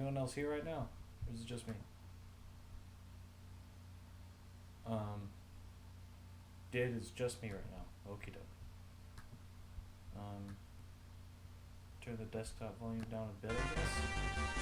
anyone else here right now? Or is it just me? Um, it is just me right now. Okie doke. Um, turn the desktop volume down a bit, I guess.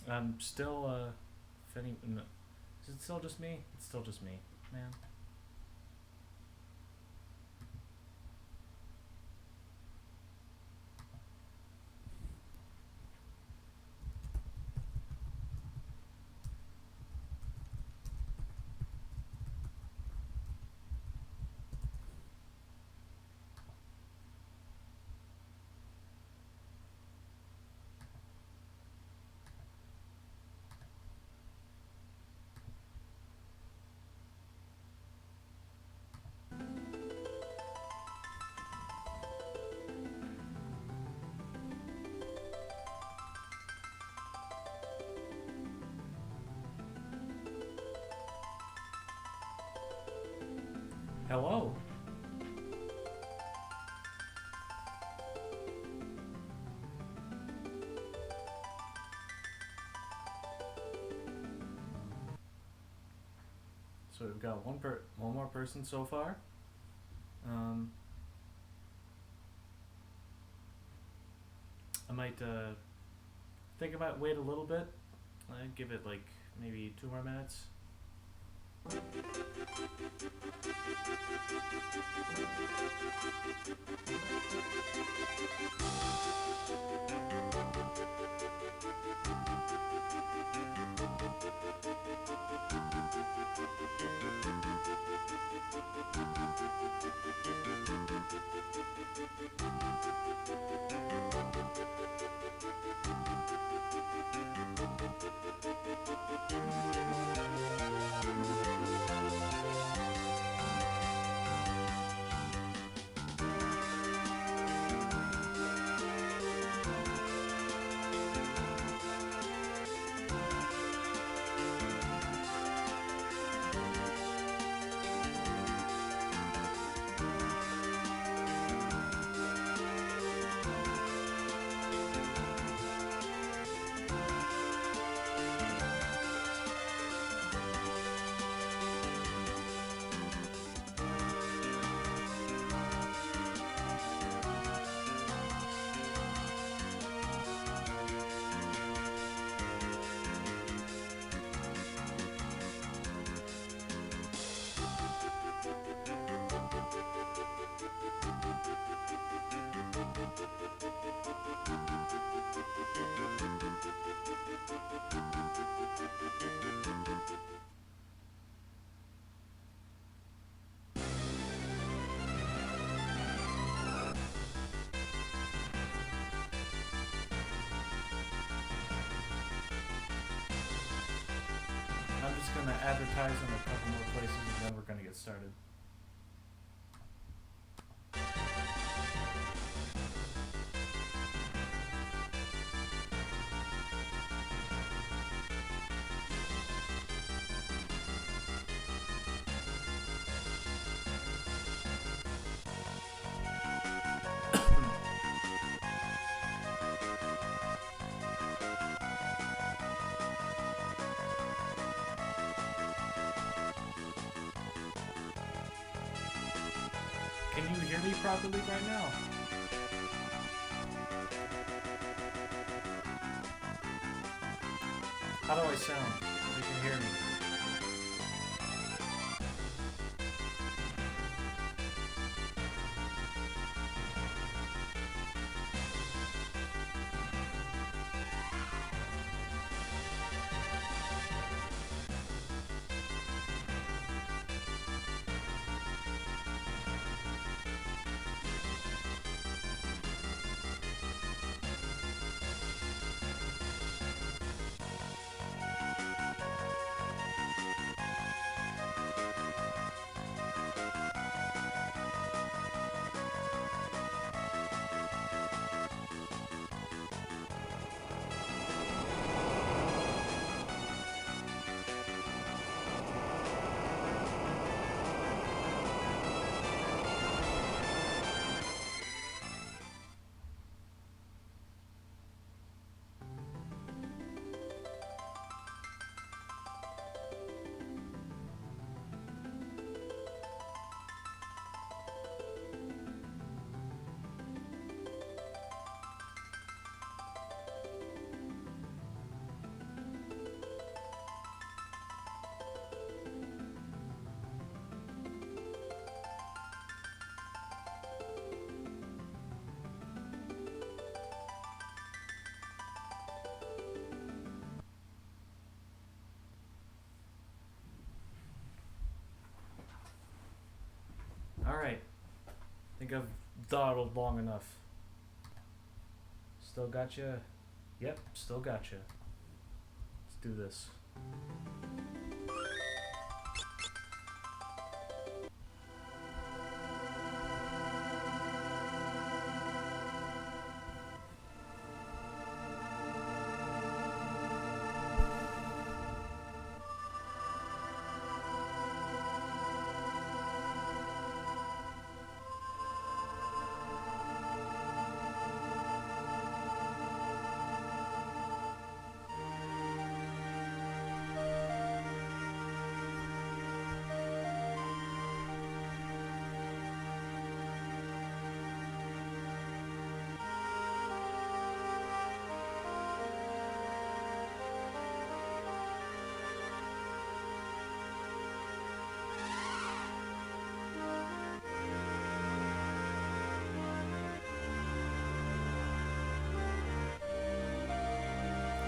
I'm still, no. Is it still just me? It's still just me, man. Hello. So we've got one more person so far. Um, I might think I might wait a little bit. I'd give it like maybe 2 more minutes. I'm just gonna advertise in a couple more places and then we're gonna get started. Can you hear me properly right now? How do I sound? You can hear me. Alright. I think I've dawdled long enough. Still gotcha? Yep, still gotcha. Let's do this.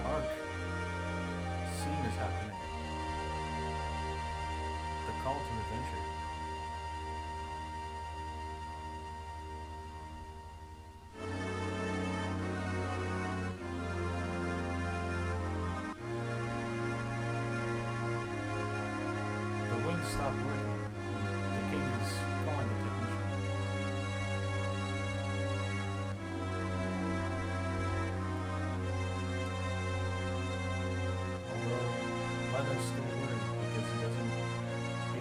Arc. Scene is happening. The call to adventure. The wings stop working. The king is calling the technician. Although, Lena's still worried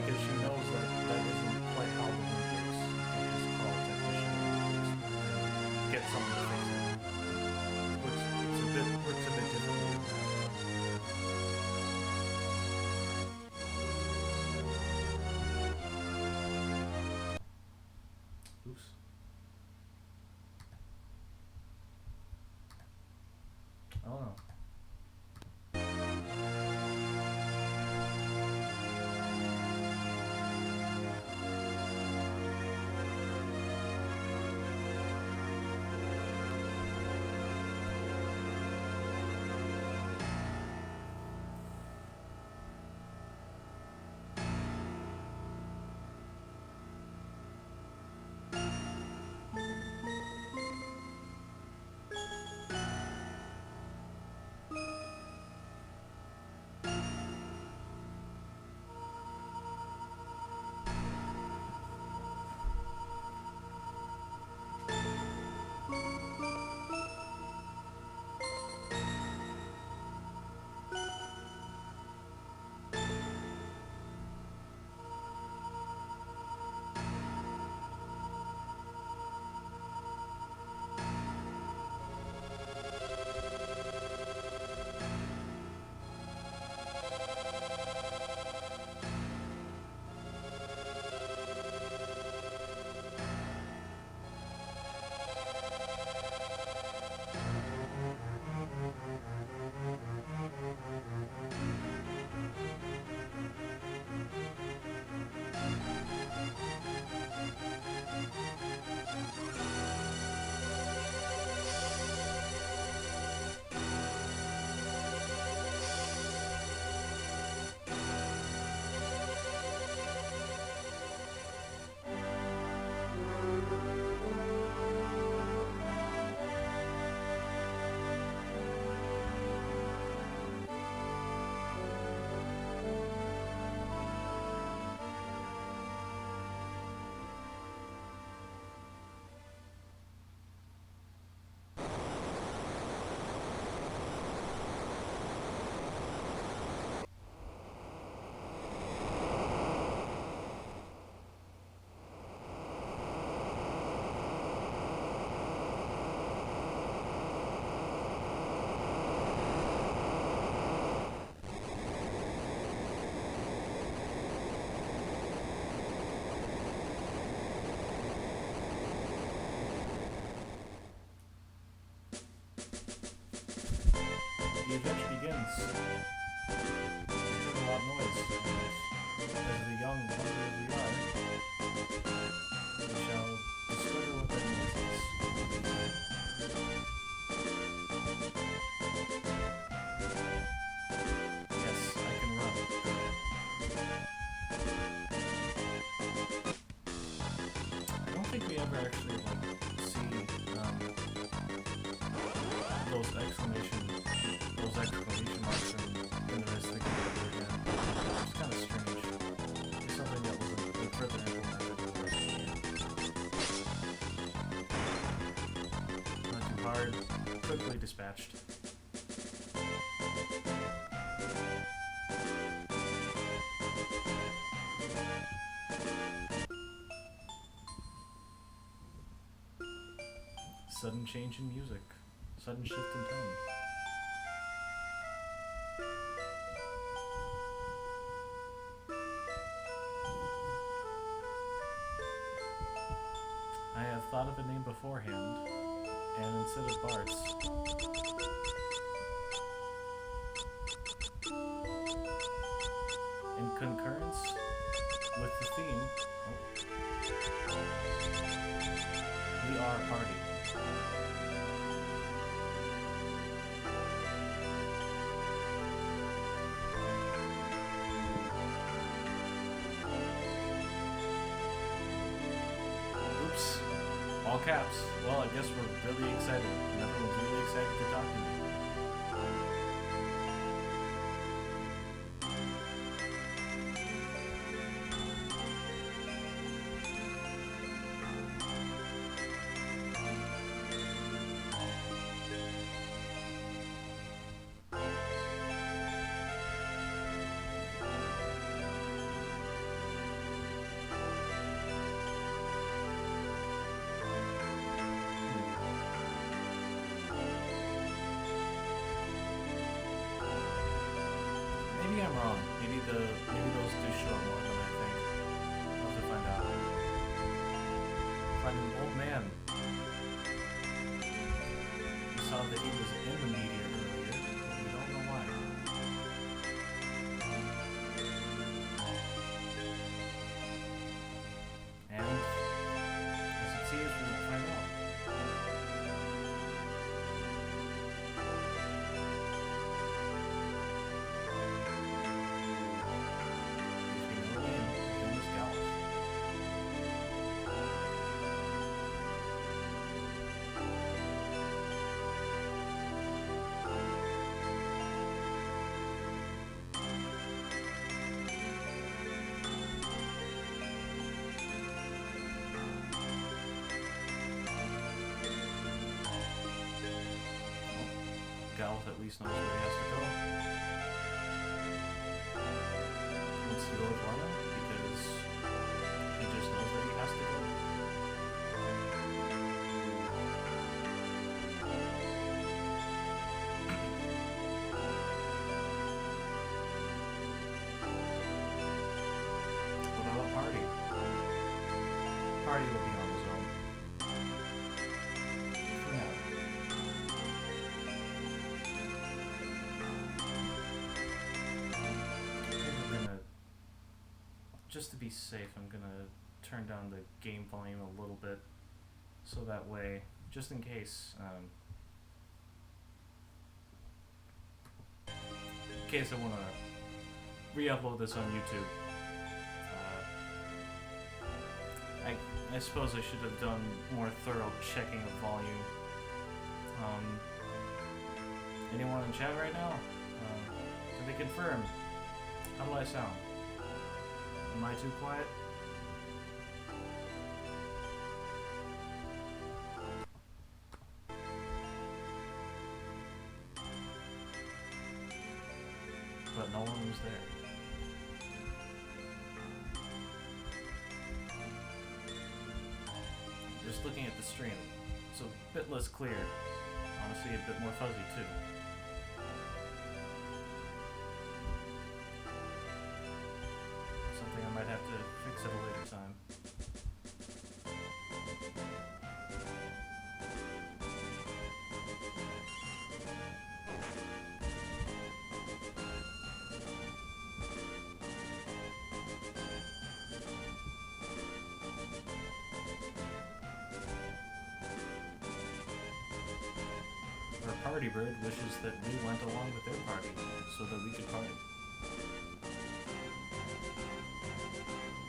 because she knows that isn't quite how the wind works. You just call a technician and get someone to fix it. Works a bit differently than that. Oops. Oh no. because we heard a lot of noise. And as the young wonder we are, we shall discover what that noise is. Yes, I can run. I don't think we ever actually see those exclamation marks in the rest of the game ever again. It's kind of strange. It's something that was further implemented in the rest of the game. Not too hard. Quickly dispatched. Sudden change in music. Sudden shift in tone. I have thought of a name beforehand, and instead of Bart's, in concurrence with the theme, we are a party. Oops. All caps. Well, I guess we're really excited. And everyone's really excited to talk to me. Maybe I'm wrong. Maybe those do show up more than I think. I'll have to find out. Find an old man. We saw that he was in the media earlier, but we don't know why. And as it seems, we will find out. Galf at least knows where he has to go. Wants to go with Lana because he just knows that he has to go. What about Party? Party will be on his own. For now. Just to be safe, I'm gonna turn down the game volume a little bit, so that way, just in case I want to re-upload this on YouTube. I suppose I should have done more thorough checking of volume. Anyone in chat right now? Can they confirm? How do I sound? Am I too quiet? But no one was there. Just looking at the stream, it's a bit less clear. Honestly, a bit more fuzzy too. Something I might have to fix at a later time. party bird wishes that we went along with their party so that we could party.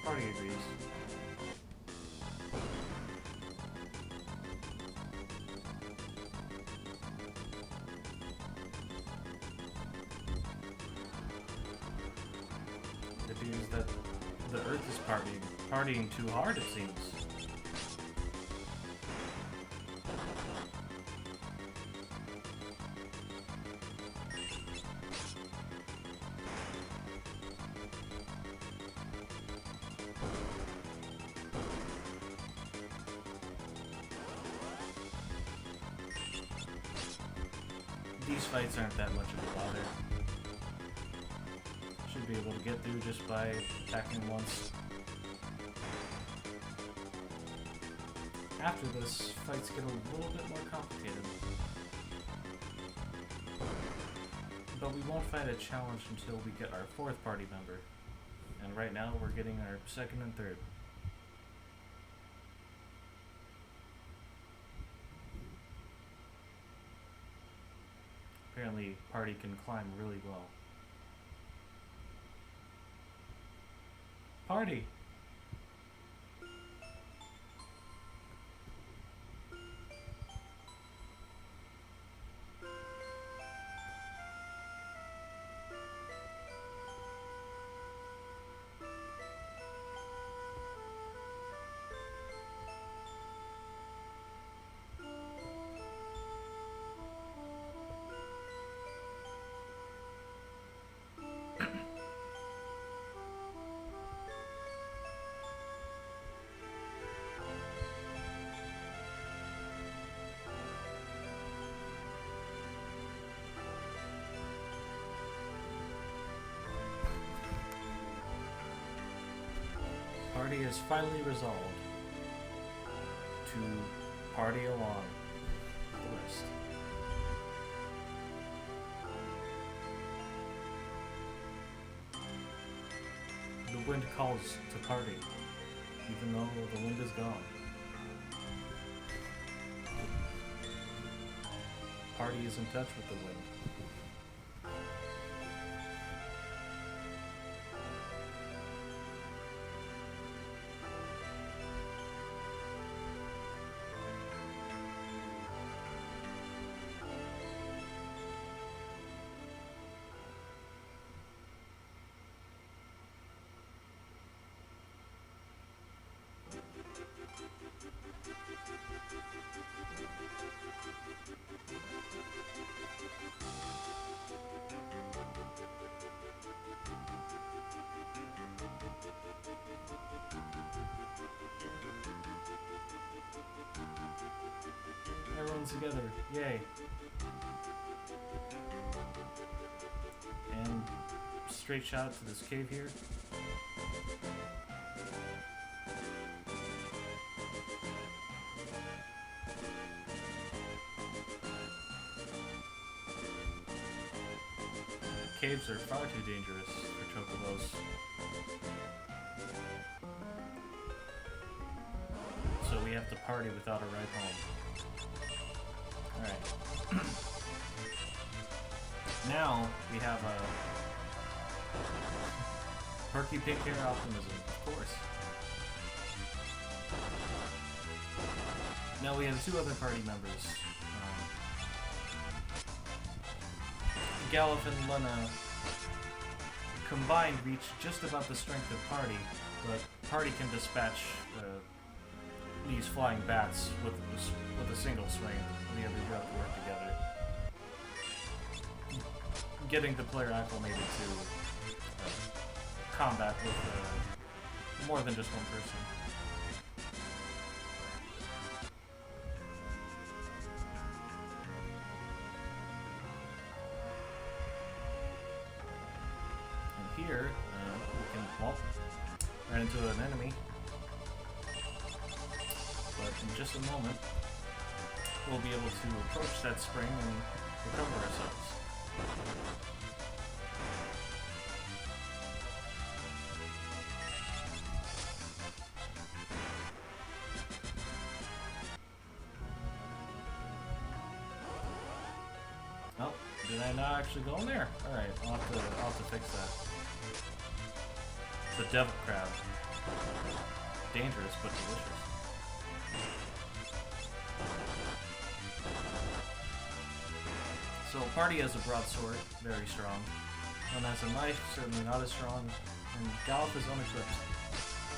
Party agrees. It appears that the Earth is partying too hard, it seems. These fights aren't that much of a bother. Should be able to get through just by attacking once. After this, fights get a little bit more complicated. But we won't fight a challenge until we get our 4th party member. And right now we're getting our 2nd and 3rd. Apparently, party can climb really well. Party! Party is finally resolved to party along the list. The wind calls to party, even though the wind is gone. Party is in touch with the wind. Everyone's together, yay. And straight shot to this cave here. Caves are far too dangerous for chocobos. So we have to party without a ride home. Alright. Now we have a perky pink hair optimism, of course. Now we have 2 other party members. Gallup and Lena combined reach just about the strength of Party, but Party can dispatch these flying bats with a single swing. The other two have to work together, getting the player acclimated to combat with more than just one person. And here, we can, well, run into an enemy, but in just a moment, we'll be able to approach that spring and recover ourselves. Did I not actually go in there? Alright, I'll have to fix that. The devil crab. Dangerous, but delicious. So, Party has a broadsword, very strong. One has a knife, certainly not as strong. And Galuf is unequipped.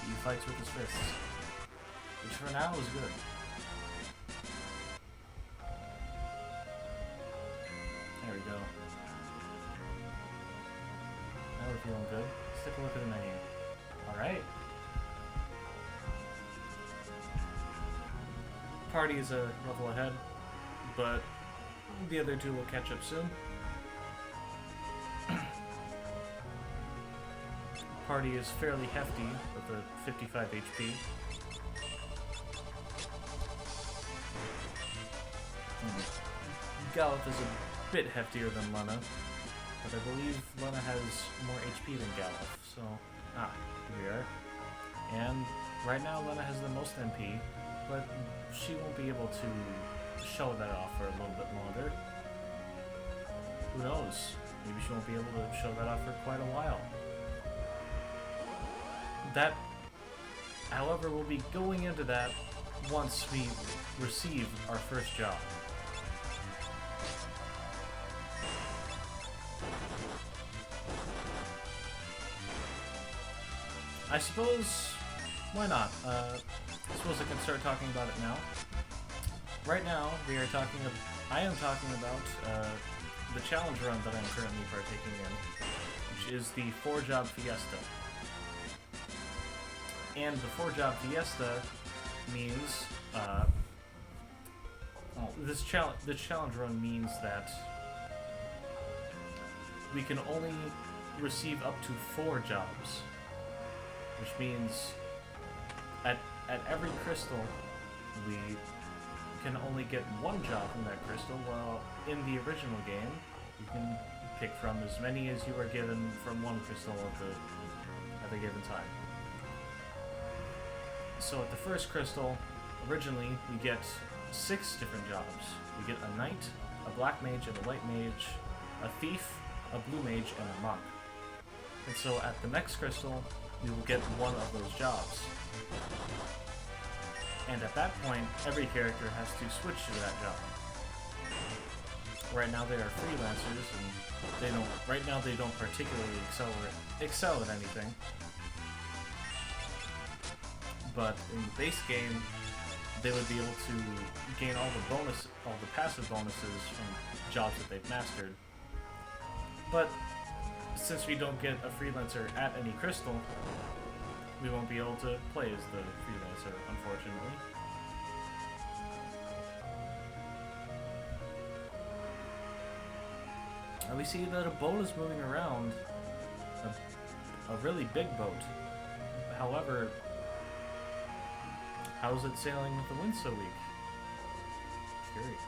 He fights with his fists. Which for now is good. There we go. Now we're feeling good. Let's take a look at the menu. Alright. Party is a level ahead, but the other two will catch up soon. Party is fairly hefty with a 55 HP. Galuf is a bit heftier than Lena, but I believe Lena has more HP than Galuf, so... here we are. And right now Lena has the most MP, but she won't be able to show that off for a little bit longer. Who knows? Maybe she won't be able to show that off for quite a while. That, however, we'll be going into that once we receive our first job. I suppose, why not? I suppose I can start talking about it now. Right now, I am talking about the challenge run that I'm currently partaking in, which is the 4-job Fiesta. And the 4-job Fiesta means, this challenge run means that we can only receive up to 4 jobs. Which means at every crystal we can only get 1 job from that crystal, while in the original game you can pick from as many as you are given from 1 crystal at the given time. So at the first crystal, originally we get 6 different jobs. We get a knight, a black mage and a white mage, a thief, a blue mage, and a monk. And so at the next crystal, we will get 1 of those jobs. And at that point, every character has to switch to that job. Right now they are freelancers, and right now they don't particularly excel at anything. But in the base game, they would be able to gain all the passive bonuses from jobs that they've mastered. But since we don't get a freelancer at any crystal, we won't be able to play as the freelancer, unfortunately. And we see that a boat is moving around, a really big boat. However, how is it sailing with the wind so weak? Curious.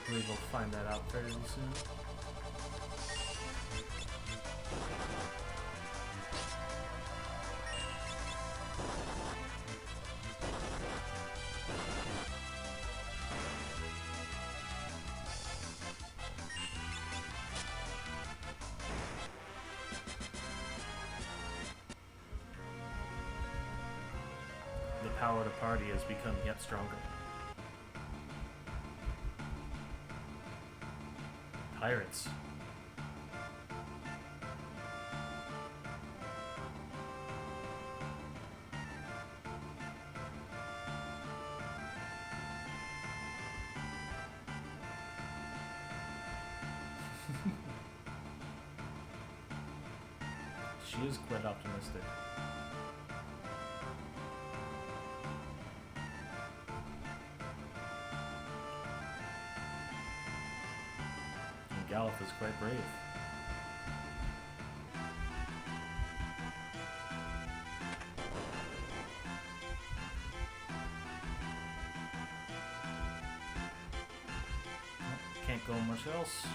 I believe we'll find that out fairly soon. The power to party has become yet stronger. Pirates. She is quite optimistic. Galuf is quite brave. Can't go much else,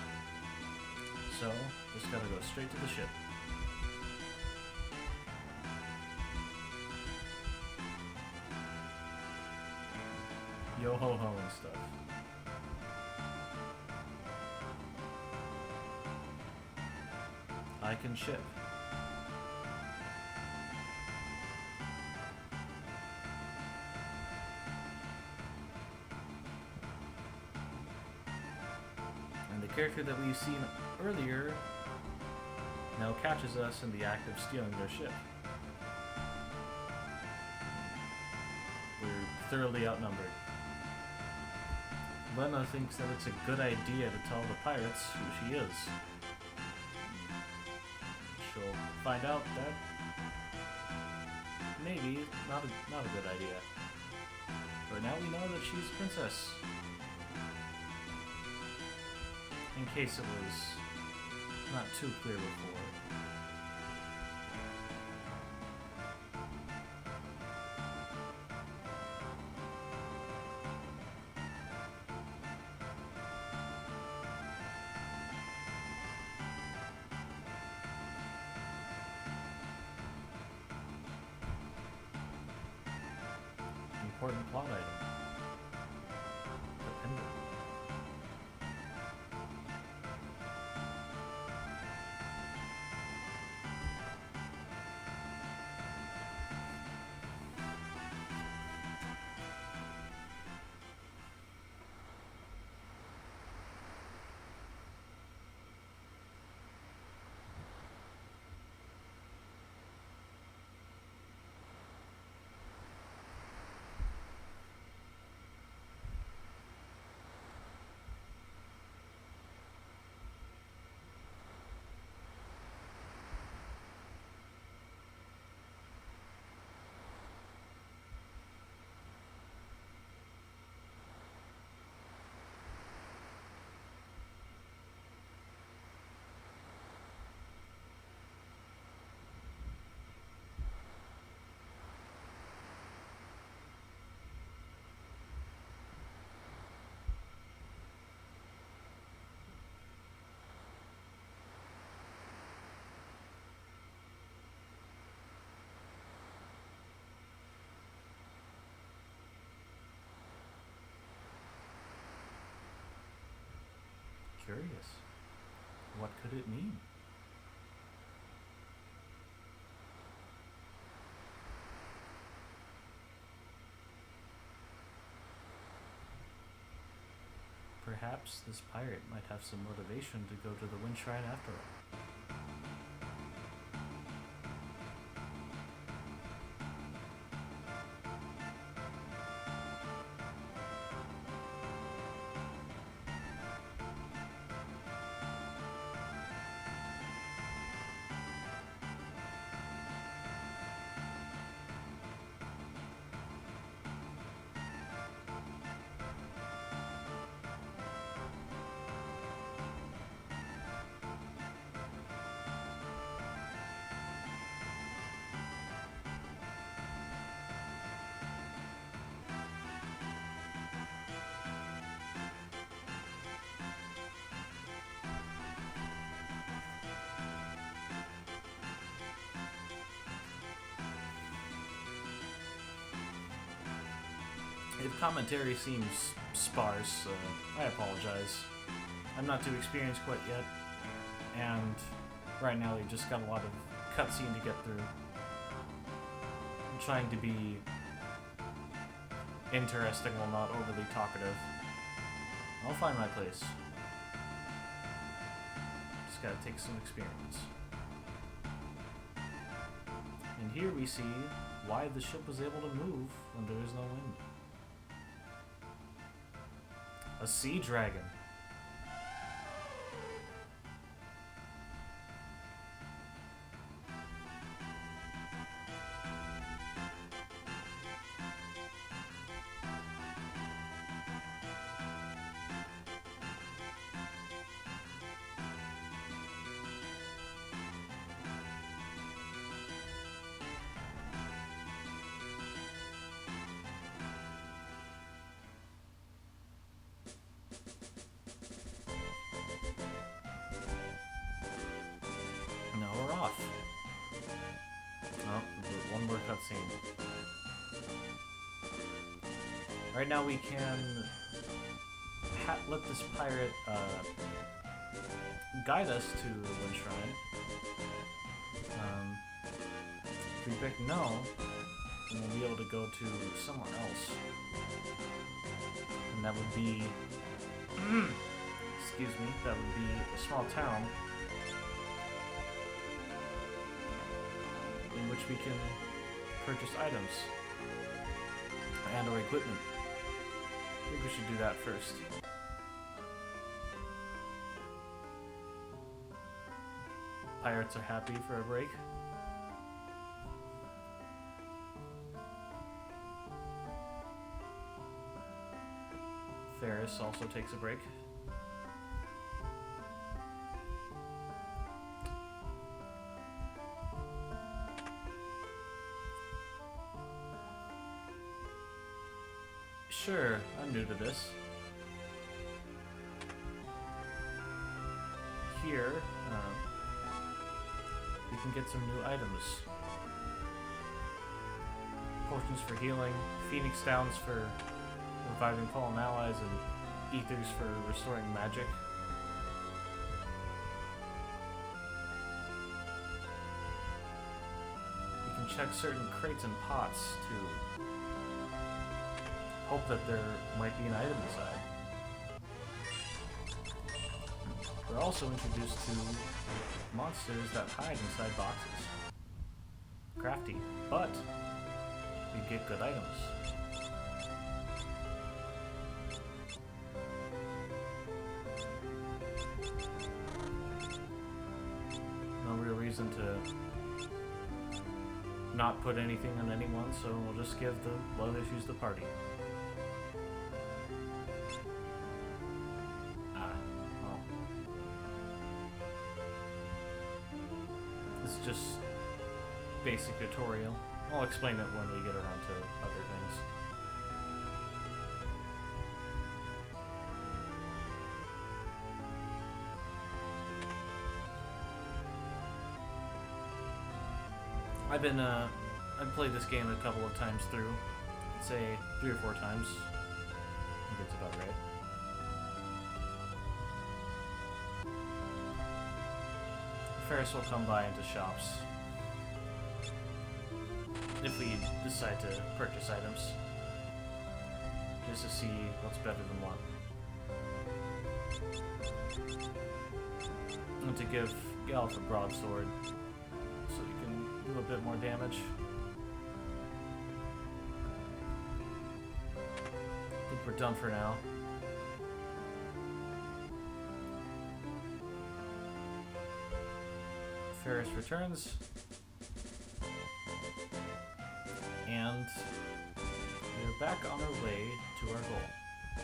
so just gotta go straight to the ship. yo ho ho and stuff. I can ship. And the character that we've seen earlier now catches us in the act of stealing their ship. We're thoroughly outnumbered. Lena thinks that it's a good idea to tell the pirates who she is. She'll find out that maybe not a good idea. But now we know that she's a princess. In case it was not too clear before. Important plot item. The pendant. Curious. What could it mean? Perhaps this pirate might have some motivation to go to the Wind Shrine after all. If commentary seems sparse, I apologize. I'm not too experienced quite yet, and right now we've just got a lot of cutscene to get through. I'm trying to be interesting while not overly talkative. I'll find my place. Just gotta take some experience. And here we see why the ship was able to move when there is no wind. A sea dragon. One more cutscene. Right now we can let this pirate guide us to the Wind Shrine. If we pick no, then we'll be able to go to somewhere else. And that would be... excuse me, that would be a small town in which we can purchase items and or equipment. I think we should do that first. Pirates are happy for a break. Ferris also takes a break. Sure, I'm new to this. Here, you can get some new items. Potions for healing, Phoenix Downs for reviving fallen allies, and Ethers for restoring magic. You can check certain crates and pots to hope that there might be an item inside. We're also introduced to monsters that hide inside boxes. Crafty, but we get good items. No real reason to not put anything on anyone, so we'll just give the love issues the party. Just basic tutorial. I'll explain it when we get around to other things. I've played this game a couple of times through. I'd say 3 or 4 times. I think it's about right. Ferris will come by into shops if we decide to purchase items, just to see what's better than what. And to give Galf a broadsword so he can do a bit more damage. I think we're done for now. Ferris returns, and we're back on our way to our goal.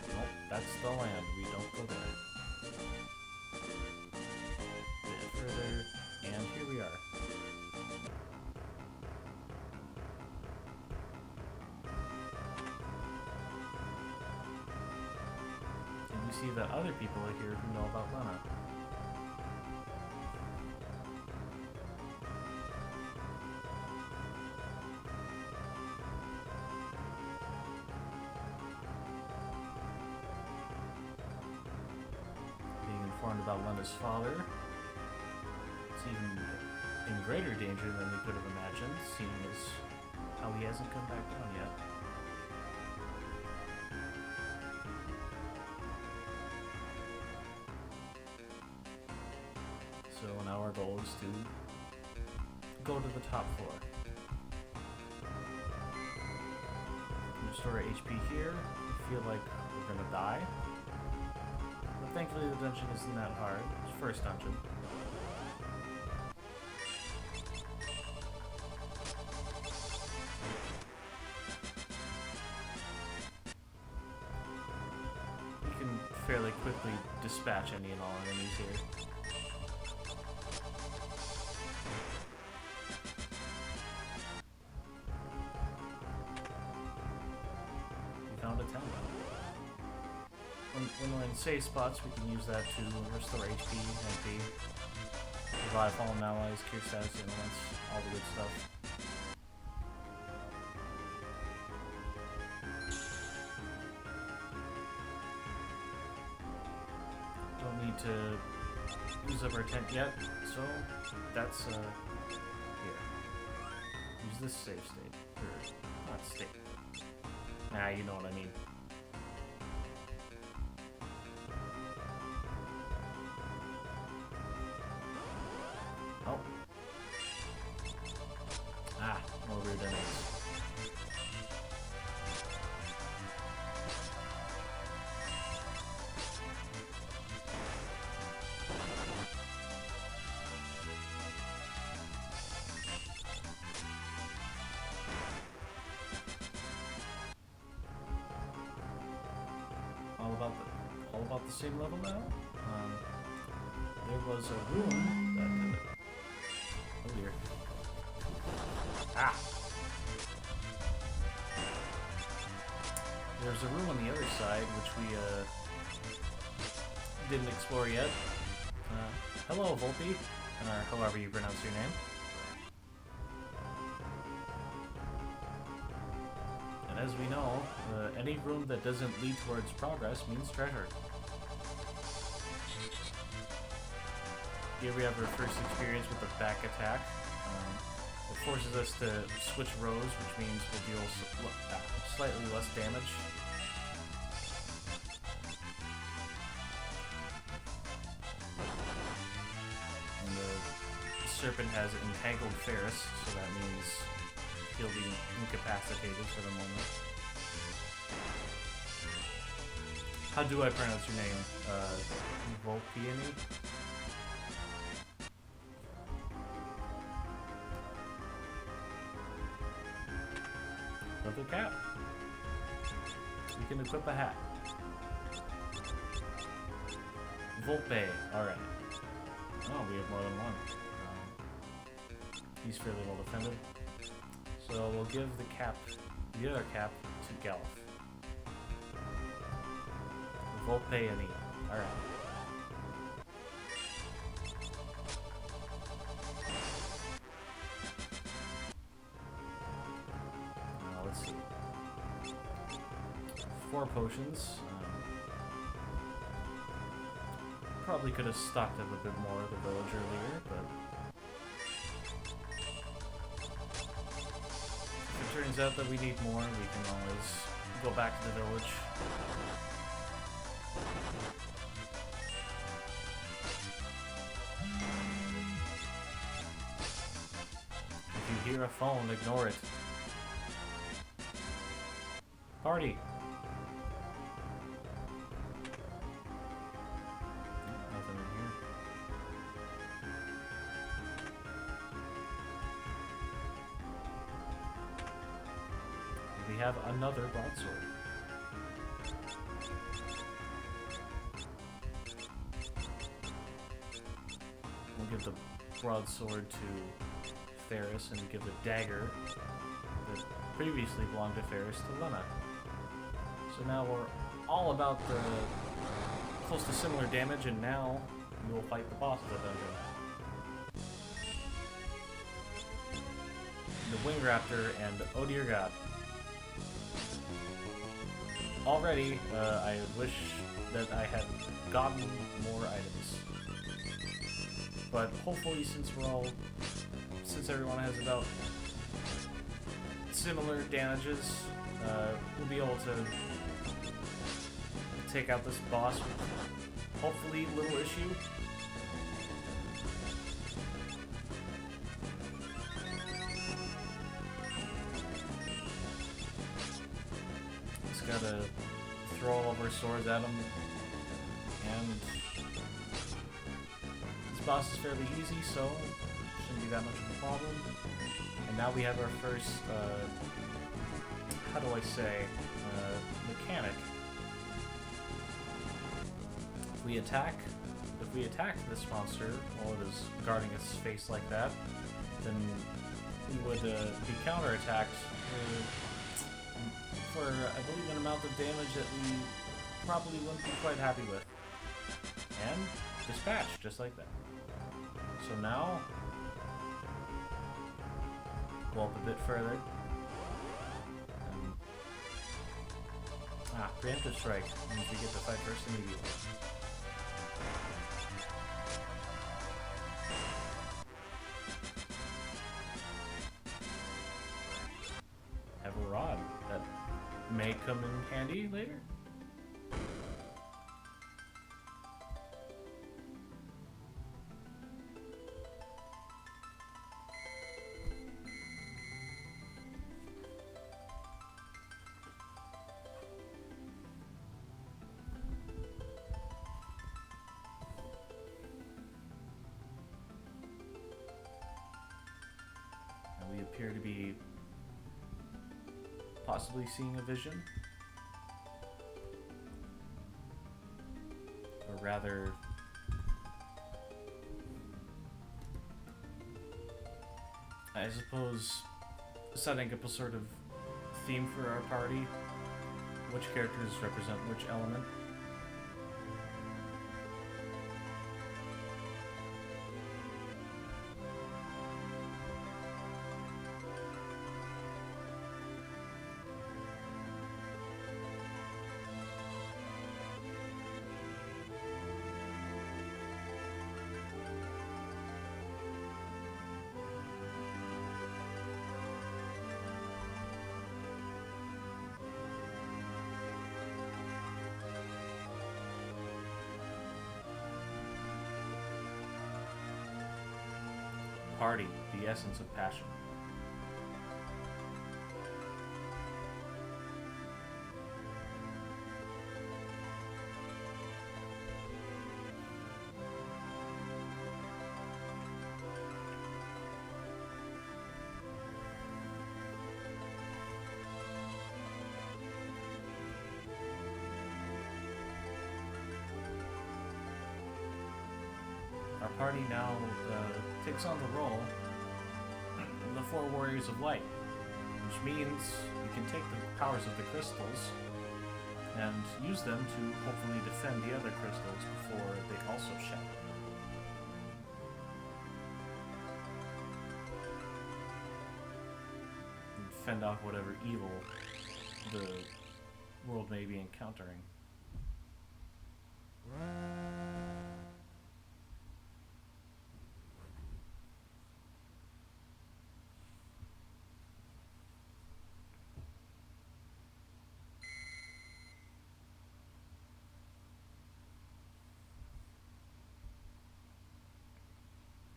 Nope, that's the land. We don't go there. A bit further, and here we are. And you see that other people are here who know about Lena. About Lena's father. It's even in greater danger than we could have imagined, seeing as how he hasn't come back down yet. So now our goal is to go to the top floor. Restore HP here. I feel like we're gonna die. Thankfully, the dungeon isn't that hard. It's the first dungeon. You can fairly quickly dispatch any and all enemies here. We found a town. When we're in safe spots, we can use that to restore HP, MP, revive fallen allies, cure status ailments, all the good stuff. to use up our tent yet, so that's here. Use this save state. Or not state. Nah, you know what I mean. Oh. Ah, more weird enemies. All about the same level now. There was a room that. Oh dear. Ah. There's a room on the other side which we didn't explore yet. Hello, Volpe, or however you pronounce your name. And as we know, any room that doesn't lead towards progress means treasure. Here we have our first experience with the back attack. It forces us to switch rows, which means we'll deal slightly less damage. And the serpent has entangled Ferris, so that means he'll be incapacitated for the moment. How do I pronounce your name? Volpiani? Another cap. You can equip a hat. Volpe. Alright. Oh, we have more than one. He's fairly well defended. So we'll give the other cap to Gelf. Volpeani. Alright. Let's see. 4 potions. Probably could have stocked up a bit more of the village earlier, but if it turns out that we need more, we can always go back to the village. If you hear a phone, ignore it. Party! Nothing in here. We have another broadsword. We'll give the broadsword to Ferris and give the dagger that previously belonged to Ferris to Lena. So now we're all about the close to similar damage, and now we will fight the boss of the dungeon. The Wing Raptor, and oh dear god. Already, I wish that I had gotten more items. But hopefully, since everyone has about similar damages, we'll be able to take out this boss with hopefully little issue. Just gotta throw all of our swords at him, and this boss is fairly easy, so shouldn't be that much of a problem. And now we have our first, how do I say, mechanic. If we attack this monster while it is guarding its face like that, then we would be counterattacked for, I believe, an amount of damage that we probably wouldn't be quite happy with. And dispatched, just like that. So now, go up a bit further. Preemptive strike means we get to fight first immediately. may come in handy later. And we appear to be possibly seeing a vision. Or rather, I suppose setting up a sort of theme for our party. Which characters represent which element? Party, the essence of passion. Our party now takes on the role of the four warriors of light, which means you can take the powers of the crystals and use them to hopefully defend the other crystals before they also shatter. And fend off whatever evil the world may be encountering.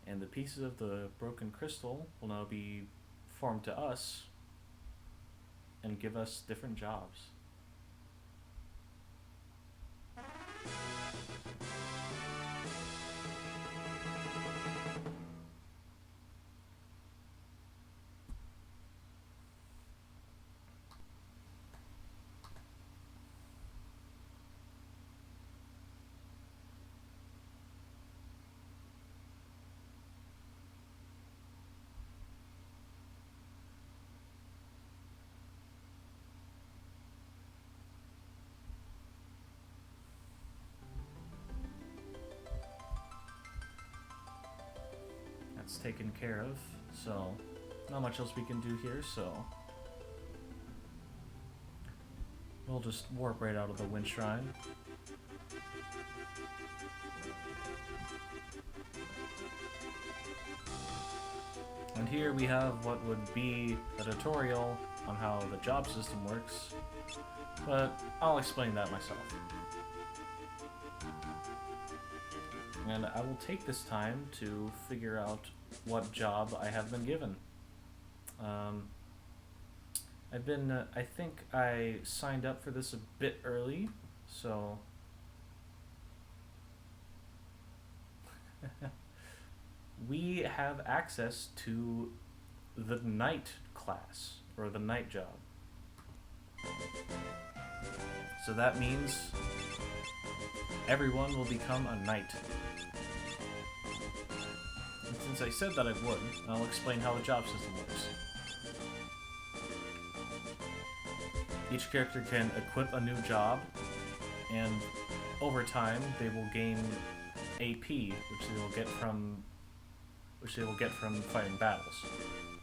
And the pieces of the broken crystal will now be formed to us and give us different jobs. That's taken care of, so not much else we can do here, so we'll just warp right out of the Wind Shrine. And here we have what would be a tutorial on how the job system works, but I'll explain that myself. And I will take this time to figure out what job I have been given. I think I signed up for this a bit early, so we have access to the night class, or the night job. So that means everyone will become a knight. And since I said that I would, I'll explain how the job system works. Each character can equip a new job, and over time they will gain AP, which they will get from fighting battles.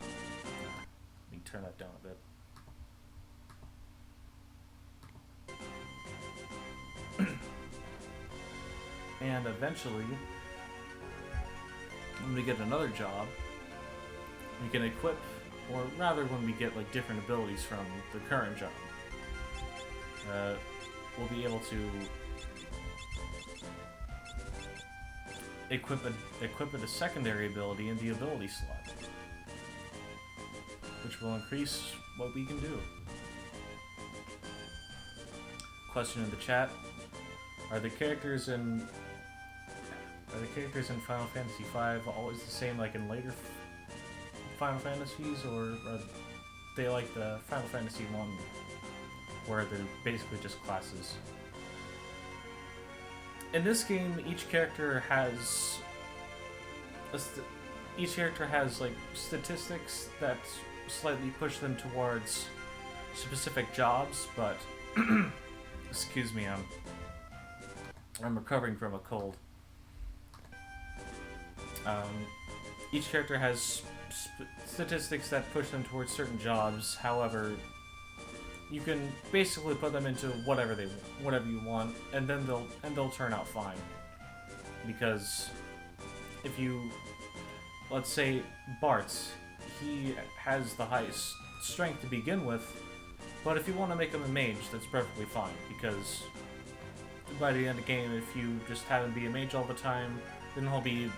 Let me turn that down a bit. And eventually, when we get another job, we can equip, or rather when we get like different abilities from the current job, we'll be able to equip a secondary ability in the ability slot, which will increase what we can do. Question in the chat: Are the characters in Final Fantasy V always the same like in later Final Fantasies, or are they like the Final Fantasy 1 where they're basically just classes? In this game, each character has like statistics that slightly push them towards specific jobs, but excuse me, I'm recovering from a cold. Each character has statistics that push them towards certain jobs. However, you can basically put them into whatever you want, and then they'll turn out fine. Because if you, let's say Bart's, he has the highest strength to begin with, but if you want to make him a mage, that's perfectly fine, because by the end of the game, if you just have him be a mage all the time, then he'll be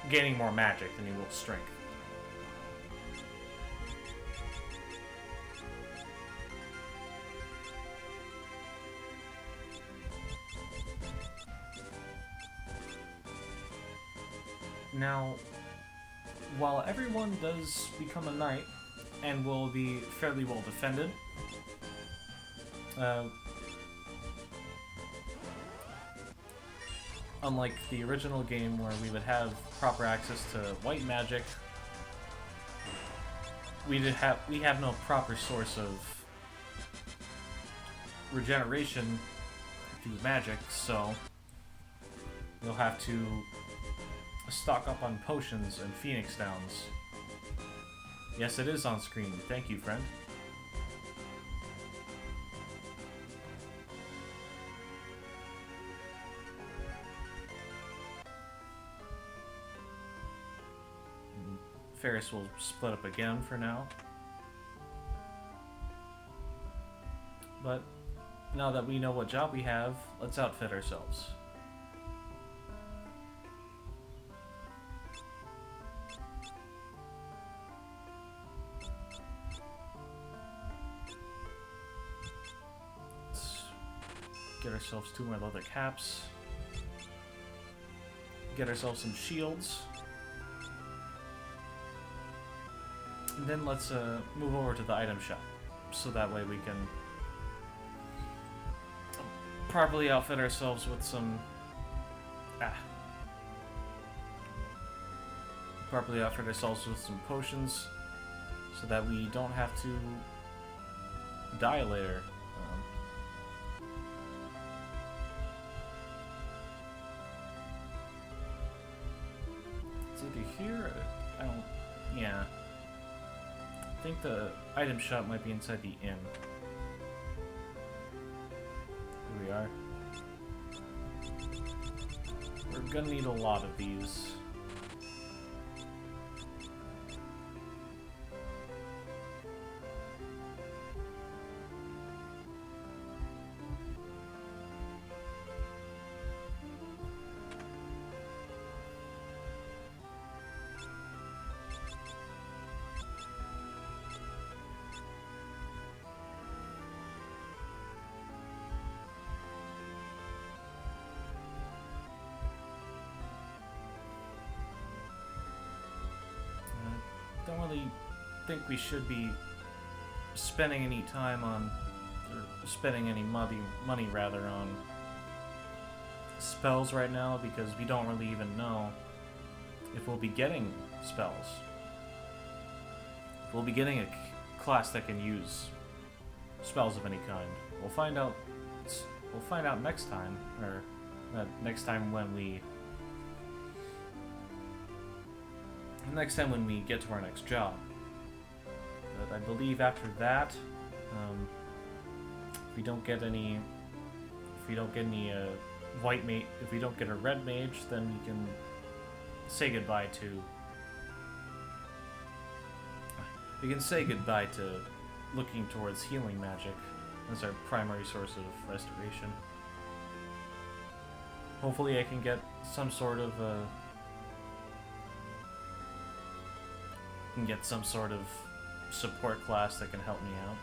gaining more magic than he will strength. Now, while everyone does become a knight and will be fairly well defended, unlike the original game where we would have proper access to white magic, we have no proper source of regeneration through magic, so you'll have to stock up on potions and Phoenix Downs. Yes, it is on screen. Thank you, friend. Ferris will split up again for now. But now that we know what job we have, let's outfit ourselves. Let's get ourselves 2 more leather caps. Get ourselves some shields. And then let's move over to the item shop, so that way we can properly outfit ourselves with some potions, so that we don't have to die later. It's either here or yeah. I think the item shop might be inside the inn. Here we are. We're gonna need a lot of these. Don't really think we should be spending any time on, or spending any money rather, on spells right now, because we don't really even know if we'll be getting spells. If we'll be getting a class that can use spells of any kind. We'll find out next time, or next time when we get to our next job. But I believe after that, if we don't get any white mage, if we don't get a red mage, then we can say goodbye to. We can say goodbye to looking towards healing magic, That's our primary source of restoration. Hopefully I can get some sort of support class that can help me out.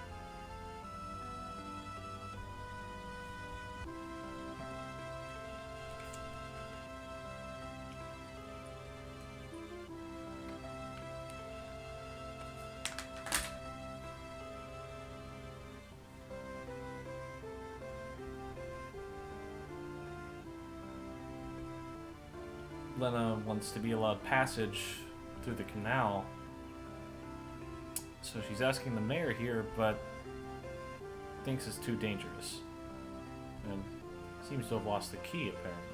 Lena wants to be allowed passage through the canal. So she's asking the mayor here, but thinks it's too dangerous. And seems to have lost the key, apparently.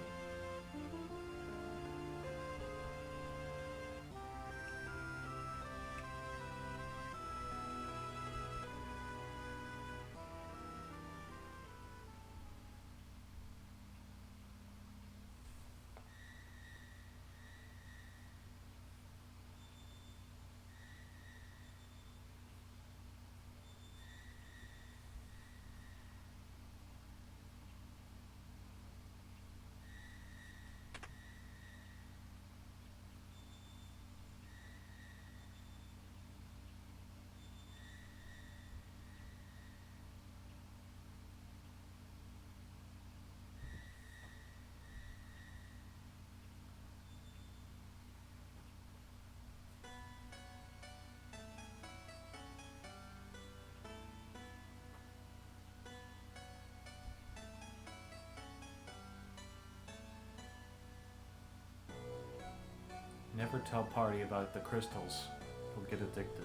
Never tell party about the crystals. We'll get addicted.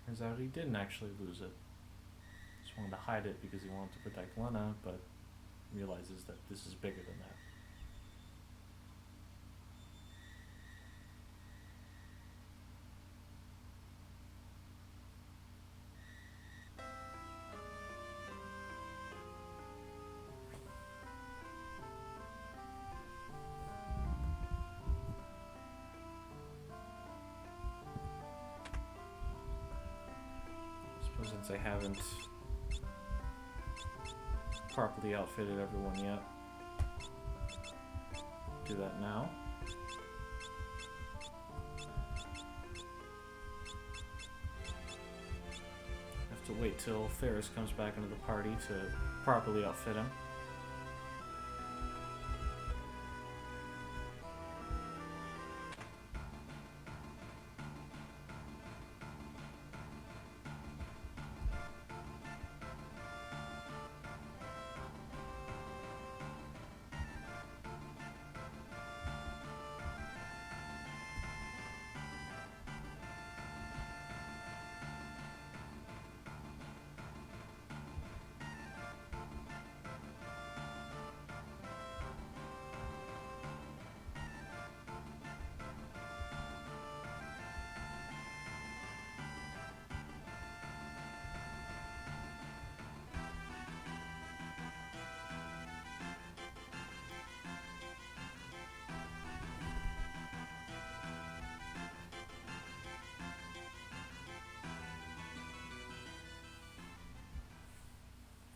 Turns out he didn't actually lose it. Just wanted to hide it because he wanted to protect Lena, but realizes that this is bigger than that. Since I haven't properly outfitted everyone yet, do that now. Have to wait till Ferris comes back into the party to properly outfit him.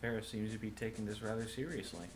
Ferris seems to be taking this rather seriously.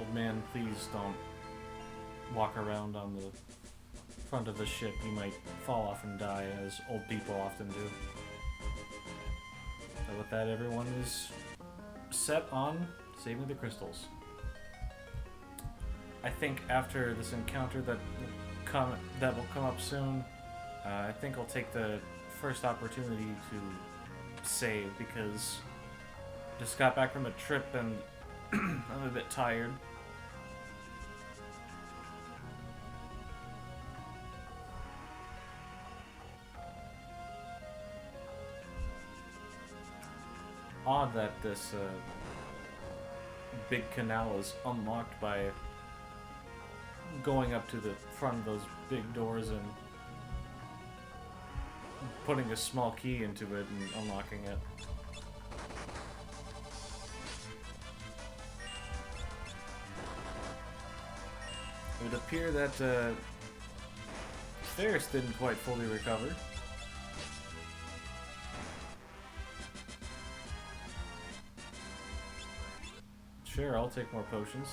old man, please don't walk around on the front of the ship. You might fall off and die, as old people often do. So with that, everyone is set on saving the crystals. I think after this encounter that will come up soon, I think I'll take the first opportunity to save, because just got back from a trip and I'm a bit tired. Odd that this big canal is unlocked by going up to the front of those big doors and putting a small key into it and unlocking it. It would appear that Ferris didn't quite fully recover. Sure, I'll take more potions.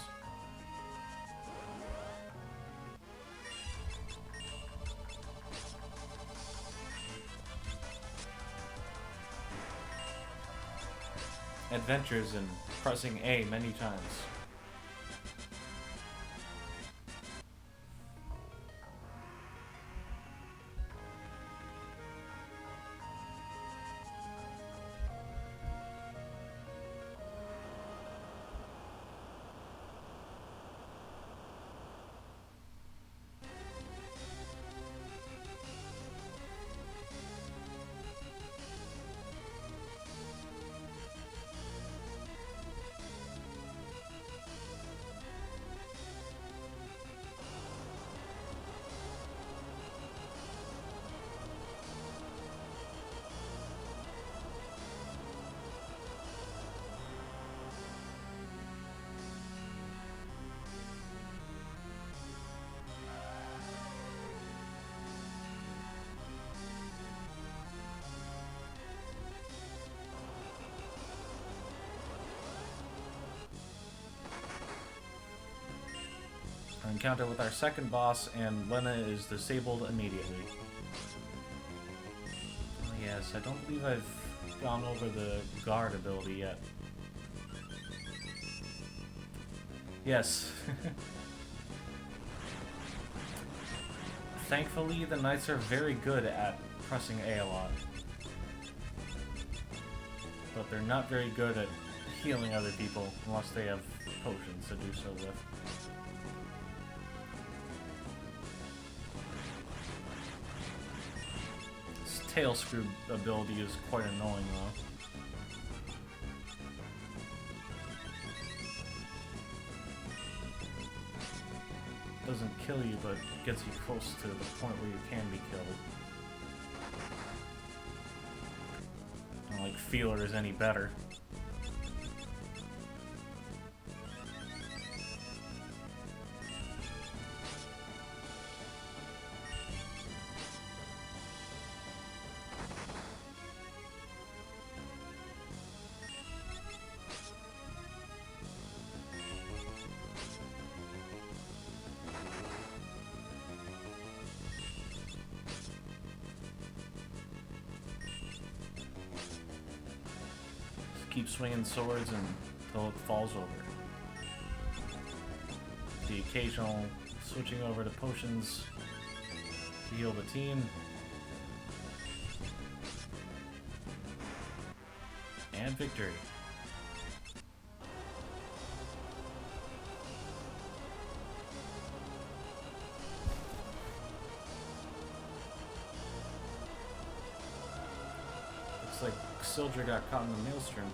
Adventures in pressing A many times. Encounter with our second boss, and Lena is disabled immediately. Oh, yes, I don't believe I've gone over the guard ability yet. Yes. Thankfully, the knights are very good at pressing A a lot. But they're not very good at healing other people unless they have potions to do so with. Tail screw ability is quite annoying though. Doesn't kill you, but gets you close to the point where you can be killed. I don't like Feeler is any better. Keep swinging swords until it falls over. The occasional switching over to potions to heal the team. And victory. Looks like Sildra got caught in the maelstrom.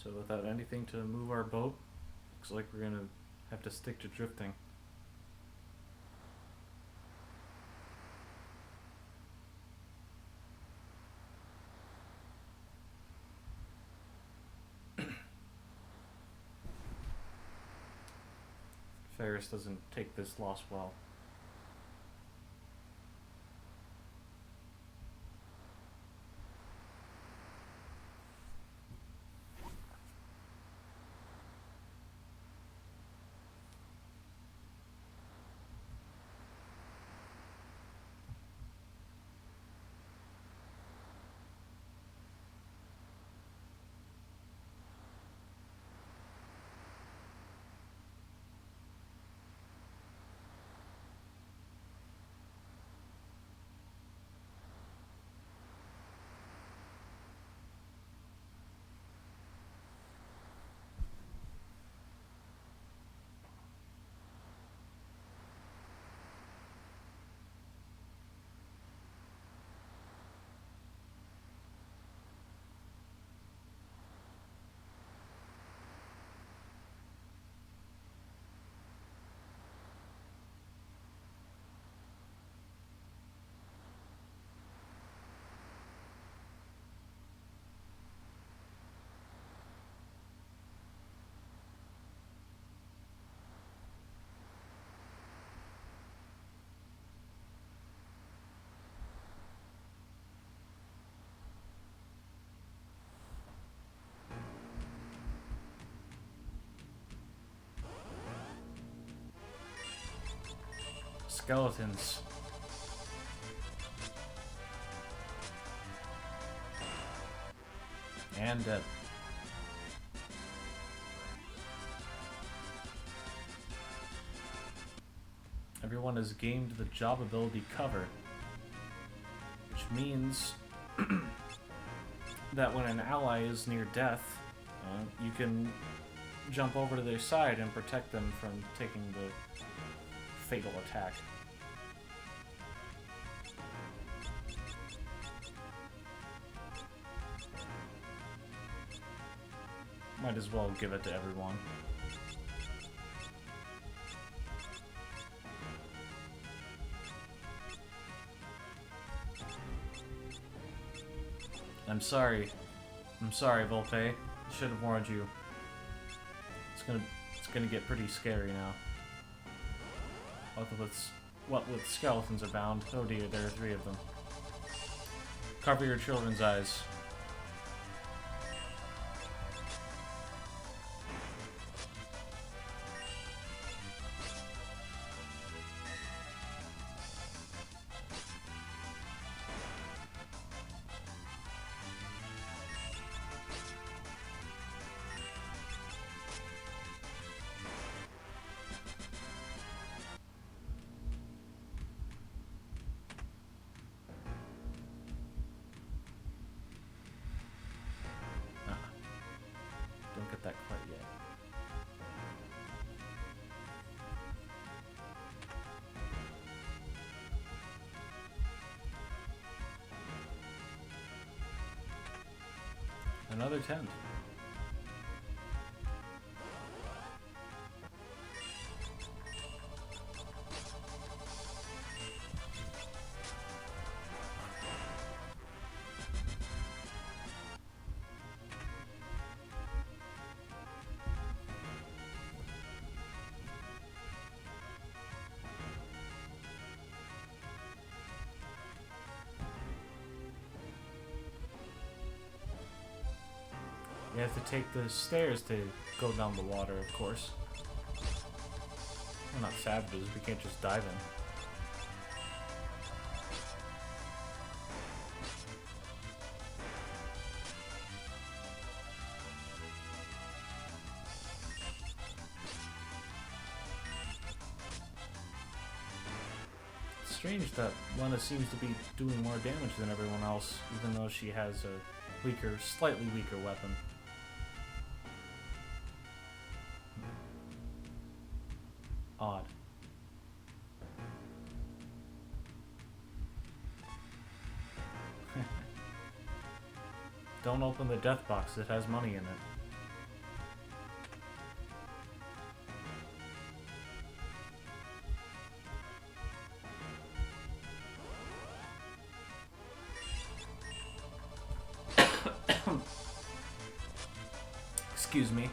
So without anything to move our boat, looks like we're gonna have to stick to drifting. Ferris doesn't take this loss well. Skeletons. And dead. Everyone has gained the job ability cover, which means that when an ally is near death, you can jump over to their side and protect them from taking the fatal attack. Might as well give it to everyone. I'm sorry, Volpe. I should have warned you. It's gonna get pretty scary now. What with skeletons abound. Oh dear, there are 3 of them. Cover your children's eyes. Don't get that quite yet. Another tent. You have to take the stairs to go down the water, of course. We're not savages, we can't just dive in. It's strange that Lena seems to be doing more damage than everyone else, even though she has a weaker, slightly weaker weapon. Odd. Don't open the death box, it has money in it. Excuse me.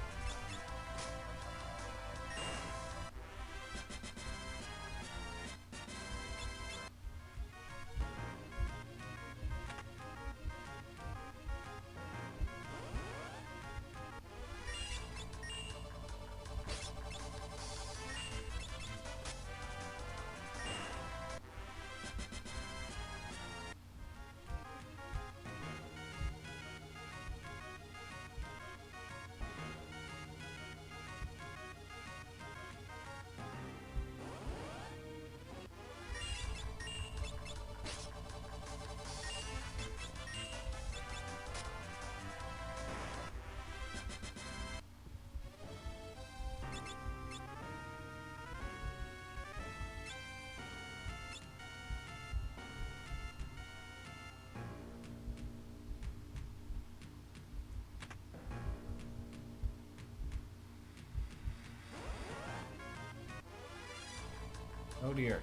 Oh dear.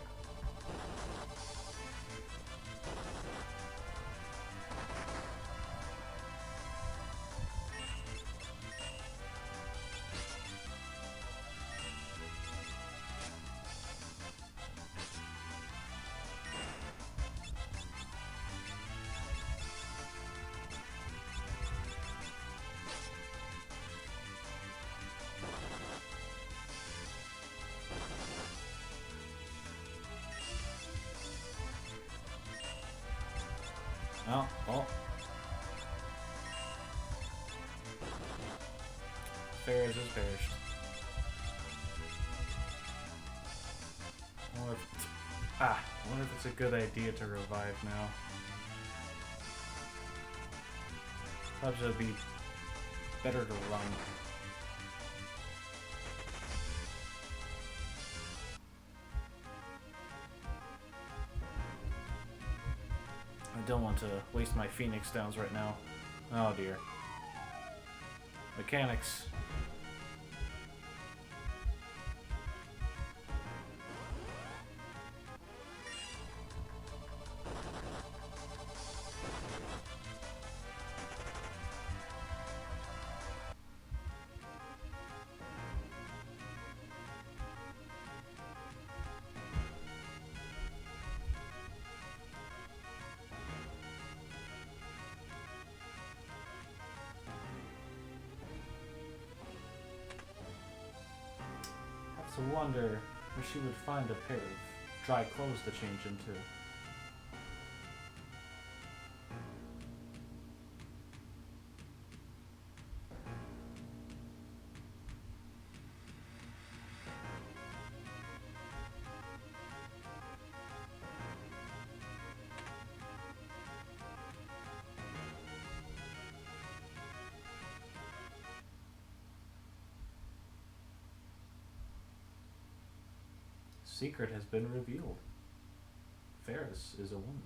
Oh, oh. Ferris is perished. I wonder if it's a good idea to revive now. Perhaps it'd be better to run. I don't want to waste my Phoenix Downs right now. Oh dear. Mechanics. To wonder where she would find a pair of dry clothes to change into. Secret has been revealed. Ferris is a woman.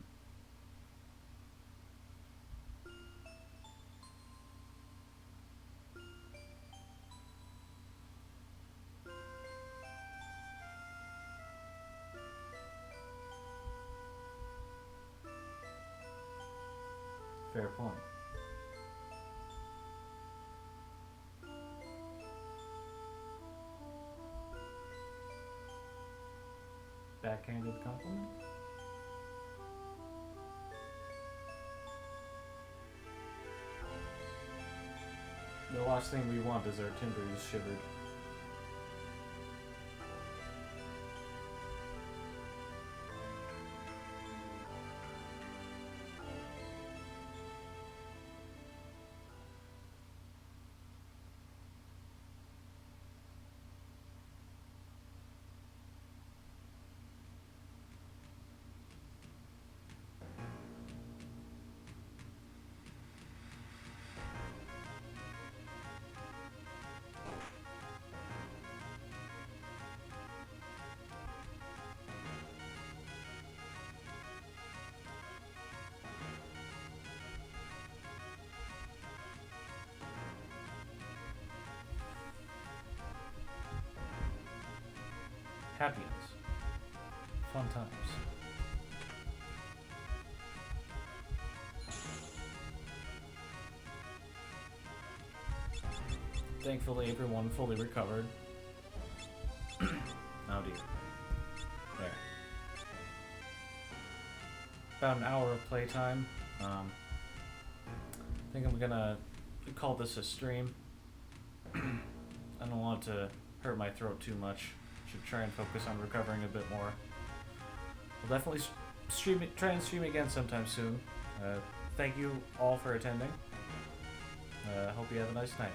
Fair point. Backhanded compliment? The last thing we want is our timbers shivered. Happiness. Fun times. Thankfully, everyone fully recovered. Oh dear. There. About an hour of playtime. I think I'm gonna call this a stream. I don't want it to hurt my throat too much. Should try and focus on recovering a bit more. I'll definitely try and stream again sometime soon. Thank you all for attending. Hope you have a nice night.